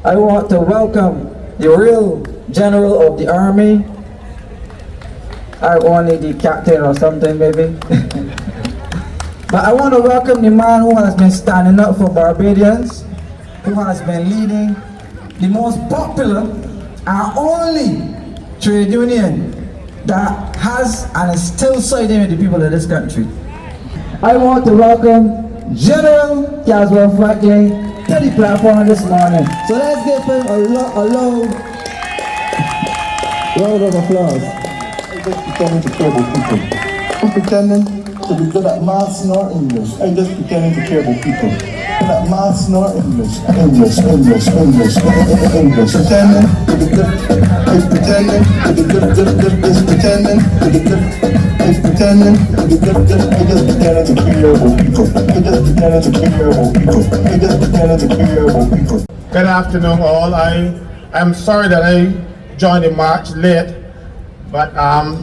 I want to welcome the real general of the army. I only the captain or something maybe. But I want to welcome the man who has been standing up for Barbadians, who has been leading the most popular and only trade union that has and is still siding with the people of this country. I want to welcome General Caswell Franklyn to the platform this morning. So let's give him a loud round of applause. I'm just pretending to care about people. I'm pretending to be good at maths nor English. I'm just pretending to care about people. Good at maths nor English. English. Pretending to be good. It's pretending to be good. It's pretending to be good. It's pretending to be good. I'm just pretending to care about people. I'm just pretending to care about people. I'm just pretending to care about people. Good afternoon, all. I'm sorry that I joined the march late, but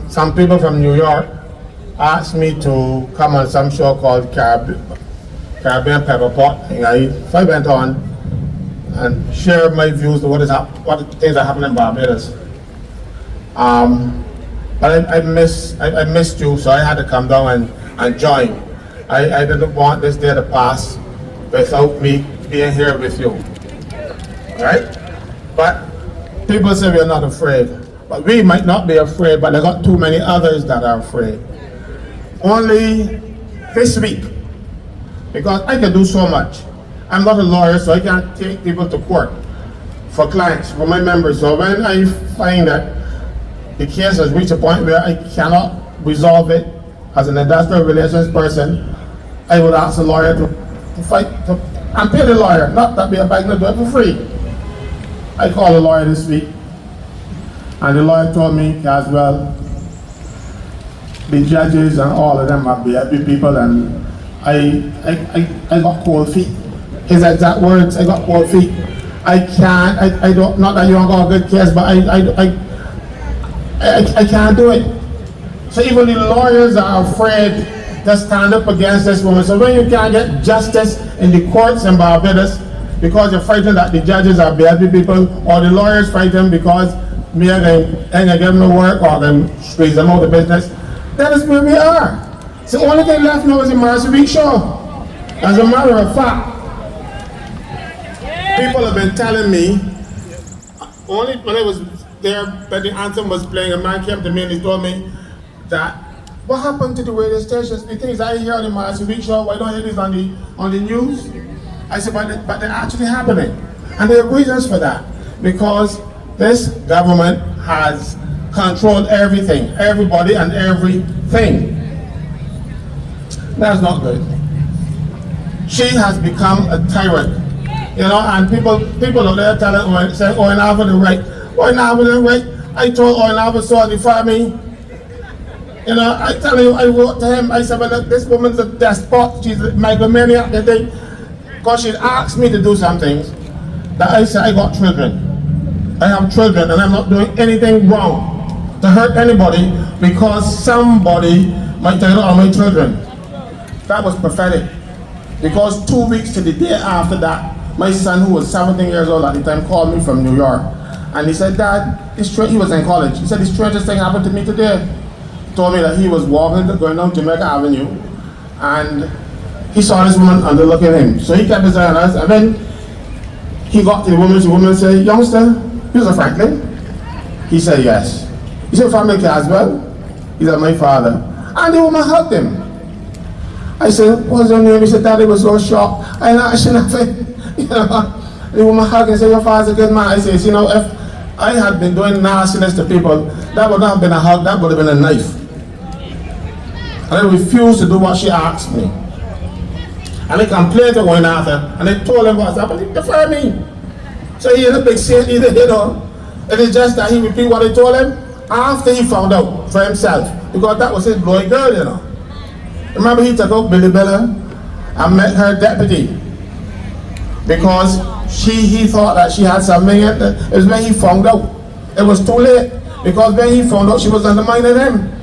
some people from New York asked me to come on some show called Caribbean Pepper Pot. So I went on and shared my views of what things are happening in Barbados. But I missed you, so I had to come down and join. I didn't want this day to pass without me being here with you. Right? But people say we're not afraid. But we might not be afraid, but I got too many others that are afraid. Only this week, because I can do so much. I'm not a lawyer, so I can't take people to court for clients, for my members. So when I find that the case has reached a point where I cannot resolve it as an industrial relations person, I would ask the lawyer to fight, and pay the lawyer, not that we are buying to do it for free. I called a lawyer this week, and the lawyer told me, Caswell, the judges and all of them are VIP people, and I got cold feet. His exact words, I got cold feet. I can't, I don't, not that you don't got a good case, but I can't do it. So even the lawyers are afraid to stand up against this woman. So when you can't get justice in the courts in Barbados because you're frightened that the judges are VIP people, or the lawyers frightened because me and them give them the work or them squeeze them out of business, that is where we are. So the only thing left now is the Marcy Week show. As a matter of fact, people have been telling me, only when I was there, but the anthem was playing, a man came to me and he told me that, what happened to the radio stations? The things I hear on the Marcy Week show, why don't I hear this on the news? I said, but they're actually happening. And there are reasons for that. Because this government has controlled everything, everybody and everything. That's not good. She has become a tyrant. You know, and people are there telling, saying, oh, and I have the right. Oh, and I have the right. I told oh, and I was sorry for me. You know, I tell you, I wrote to him, I said, well, look, this woman's a despot. She's a megalomaniac. Because she asked me to do some things that I said, I got children. I have children and I'm not doing anything wrong to hurt anybody because somebody might take it on my children. That was pathetic. Because 2 weeks to the day after that, my son, who was 17 years old at the time, called me from New York. And he said, Dad, he was in college. He said, the strangest thing happened to me today. He told me that he was going down Jamaica Avenue and he saw this woman underlooking him. So he kept his eye on us, and then he got to the woman said, youngster, you're a Franklin? He said, yes. He said, family Caswell? He said, my father. And the woman hugged him. I said, what's your name? He said, Daddy was so shocked. I asked nothing. You know, the woman hugged and said, your father's a good man. I said, you know, if I had been doing nastiness to people, that would not have been a hug, that would have been a knife. And I refused to do what she asked me. And I complained to one another, and I told him what's happening. He deferred me. So he ain't a big saint either, you know. It is just that he repeated what I told him after he found out for himself, because that was his boy girl, you know. Remember he took out Billy Bella and met her deputy because he thought that she had something. It was when he found out. It was too late, because when he found out she was undermining him.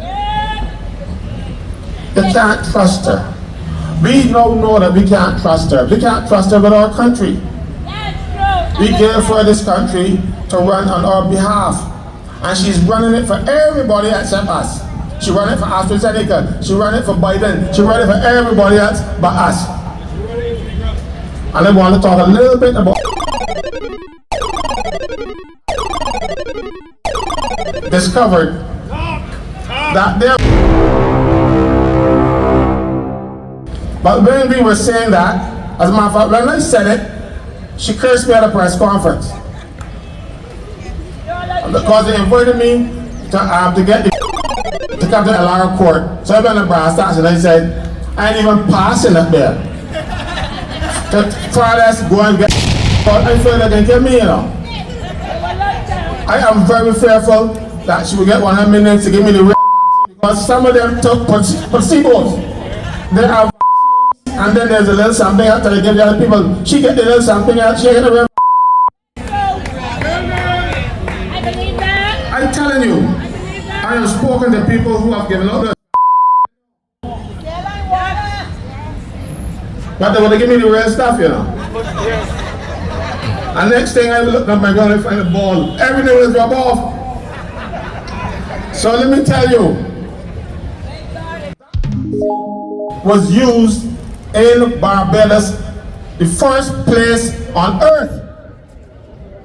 You can't trust her. We now know that we can't trust her. We can't trust her with our country. we gave her this country to run on our behalf. And she's running it for everybody except us. She ran it for AstraZeneca, she ran it for Biden, she ran it for everybody else but us. And I want to talk a little bit about discovered that there. But when we were saying that, as a matter of fact, when I said it, she cursed me at a press conference. Because they invited me to come to LR court. So I went to brass tacks and I said, I ain't even passing up there. To far less go and get, but I feel like they can get me, you know. I am very fearful that she will get 100 minutes to give me the real vaccine because some of them took placebos. They have vaccines and then there's a little something else that they give the other people. She get the little something else, she get the real. I'm telling you, I have spoken to people who have given out the but they want to give me the real stuff, you know. And next thing I look at my gun and find a ball. Everything was rubbed off. So let me tell you, was used in Barbados, the first place on earth.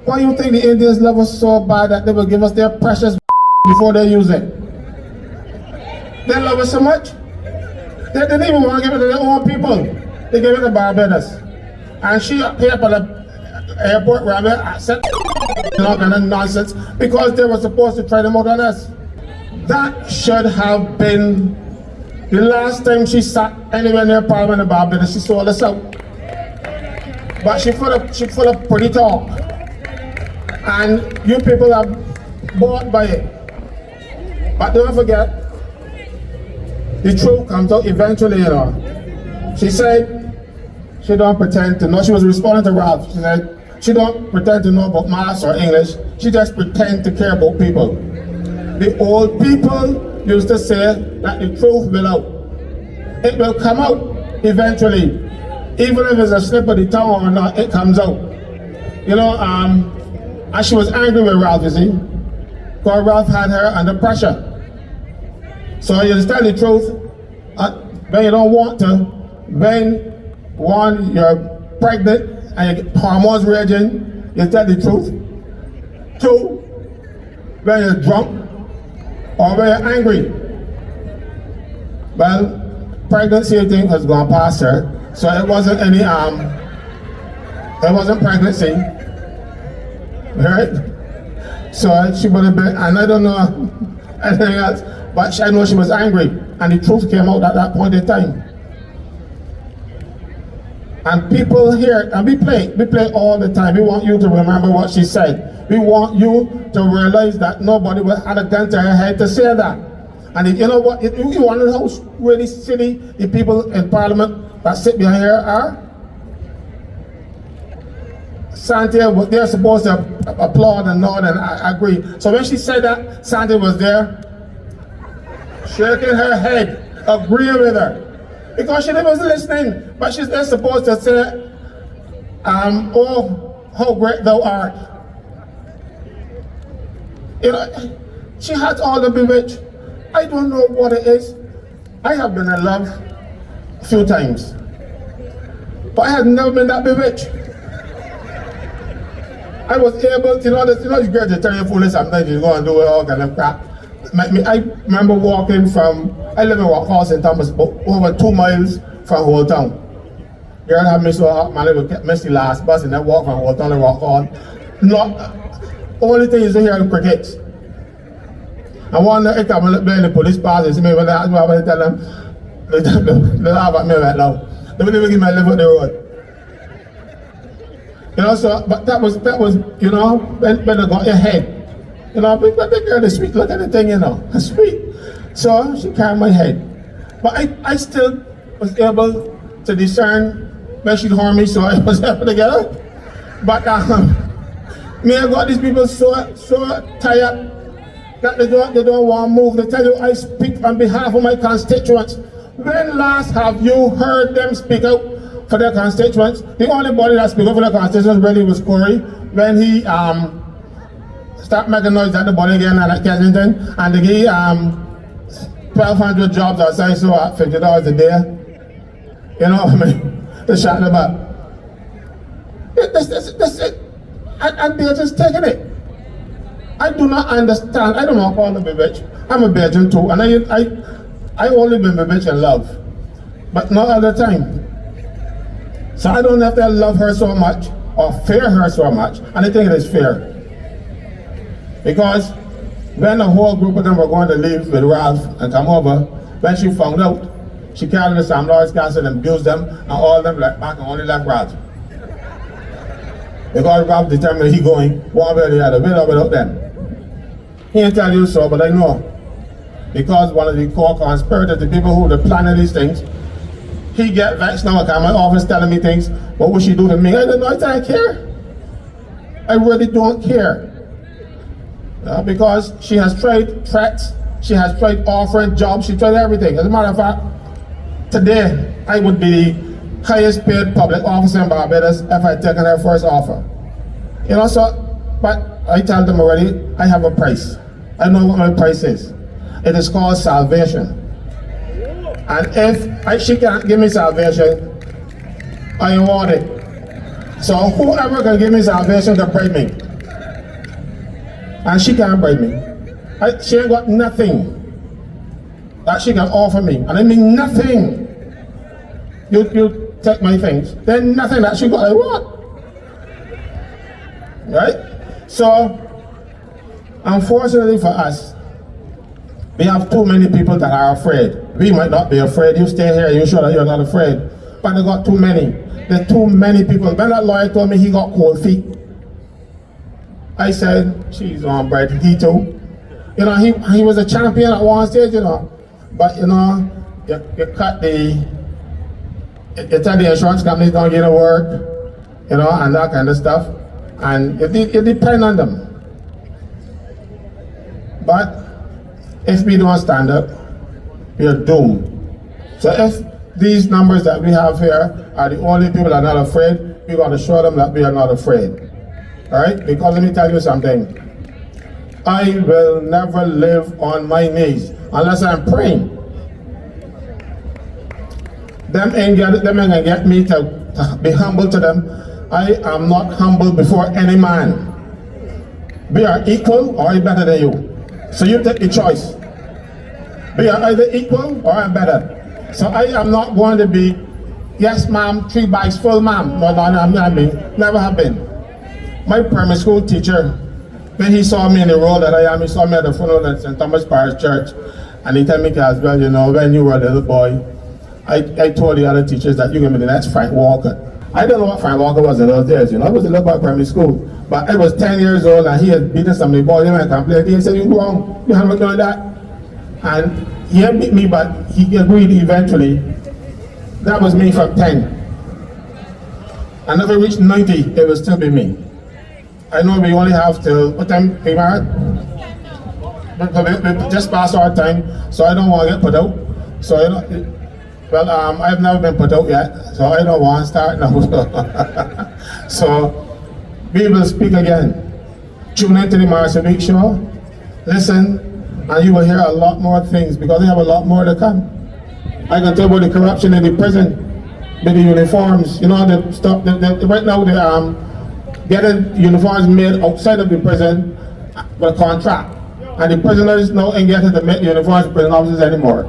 Why do you think the Indians love us so bad that they will give us their precious before they use it? They love us so much. They didn't even want to give it to their own people. They gave it to Barbados. And she appeared up at the airport rather said kind of nonsense because they were supposed to try them out on us. That should have been the last time she sat anywhere near Parliament in Barbados. She sold us out. But she full of pretty talk. And you people are bought by it. But don't forget, the truth comes out eventually, you know. She said she don't pretend to know. She was responding to Ralph. She said she don't pretend to know about maths or English. She just pretend to care about people. The old people used to say that the truth will out. It will come out eventually. Even if it's a slip of the tongue or not, it comes out. You know, and she was angry with Ralph, you see. Because Ralph had her under pressure. So you tell the truth, when you don't want to, when one, you're pregnant and your hormones raging, you tell the truth. Two, when you're drunk or when you're angry. Well, pregnancy thing has gone past her, so it wasn't any it wasn't pregnancy, right? So she would have been, and I don't know anything else, but I know she was angry, and the truth came out at that point in time. And people hear, and we play all the time. We want you to remember what she said. We want you to realize that nobody had a gun to her head to say that. And you know what, you want to know how really silly the people in Parliament that sit behind her are? Santia, they're supposed to applaud and nod and agree. So when she said that, Santia was there, shaking her head, agreeing with her. Because she wasn't listening, but she's not supposed to say, oh, how great thou art. You know, she has all the bewitched. I don't know what it is. I have been in love a few times, but I have never been that bewitched. I was able to, you know these girls that tell you foolish sometimes you go and do all kind of crap. I remember walking from, I live in Rockhouse in Thomas, over 2 miles from Whole Town. Girl had me so hot, man, I would miss the last bus and then walk from Whole Town to Rockhouse. Not, only thing is to hear the crickets. And one night I come and play in the police pass and see me when they ask me, I tell them, they laugh at me right now. They wouldn't even give me a lift on the road. You know, so, but that was, you know, when they got your head. You know, but the girl is sweet, look at the thing, you know, it's sweet. So she carried my head. But I still was able to discern when she'd harm me, so I was able to get up. But me, I got these people so tired that they don't want to move. They tell you I speak on behalf of my constituents. When last have you heard them speak out for their constituents? The only body that speak out for their constituents really was Corey. when he start making noise at the ball again at Kensington, and they give 1,200 jobs outside, so at $50 a day. You know what I mean? They're shouting about. And they're just taking it. I do not understand. I don't want to call them a bitch. I'm a virgin too, and I only been a bitch in love, but not all the time. So I don't have to love her so much or fear her so much, and I think it is fair. Because when the whole group of them were going to leave with Ralph and come over, when she found out, she carried the Sam Lawrence castle and abused them, and all of them left back and only left Ralph. Because Ralph determined he going one way or the other, with or without them. He didn't tell you so, but I know. Because one of the core conspirators, the people who are planning these things, he get vexed now, come in my office telling me things. What would she do to me? I don't know, I don't care. I really don't care. Because she has tried threats, she has tried offering jobs, she tried everything. As a matter of fact, today I would be the highest paid public officer in Barbados if I had taken her first offer. You know, so, but I tell them already, I have a price. I know what my price is. It is called salvation. And if she can't give me salvation, I want it. So whoever can give me salvation can bribe me. And she can't bribe me. She ain't got nothing that she can offer me. And I mean nothing. You take my things. There's nothing that she got I want. Right? So, unfortunately for us, we have too many people that are afraid. We might not be afraid. You stay here, you show that you're not afraid. But they got too many. There's too many people. When that lawyer told me he got cold feet, I said, she's on bread, he too. You know, he was a champion at one stage, you know. But you know, you cut you tell the insurance companies don't get to work, you know, and that kind of stuff. And it depends on them. But if we don't stand up, we are doomed. So if these numbers that we have here are the only people that are not afraid, we're going to show them that we are not afraid. All right? Because let me tell you something. I will never live on my knees unless I'm praying. Them ain't gonna get me to be humble to them. I am not humble before any man. We are equal or I'm better than you. So you take the choice. We are either equal or I'm better. So I am not going to be, yes ma'am, 3 bags full ma'am. No, I'm not being, never have been. My primary school teacher, when he saw me in the role that I am, he saw me at the funeral at St. Thomas Parish Church, and he told me, Caswell, you know, when you were a little boy, I told the other teachers that you're going to be the next Frank Walker. I don't know what Frank Walker was in those days, you know, I was a little boy at primary school, but I was 10 years old and he had beaten some of the boys, he went and complained, he said, you're wrong, you haven't done that. And he had beat me, but he agreed eventually. That was me from 10. And if I reached 90, it would still be me. I know we only have till, what time we married? We just passed our time, so I don't want to get put out. So, you know, well, I've never been put out yet, so I don't want to start now. So, we will speak again. Tune into the Marcia Week Show, listen, and you will hear a lot more things because they have a lot more to come. I can tell about the corruption in the prison, with the uniforms, you know, the stuff, right now they're getting uniforms made outside of the prison with a contract. And the prisoners now ain't getting to make the uniforms for prison officers anymore.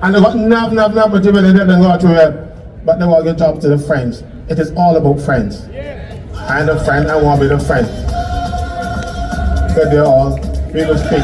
And they got enough material they didn't go through it, but they want to get jobs to the friends. It is all about friends. I'm a friend, I want to be the friend. Good day all, we will speak.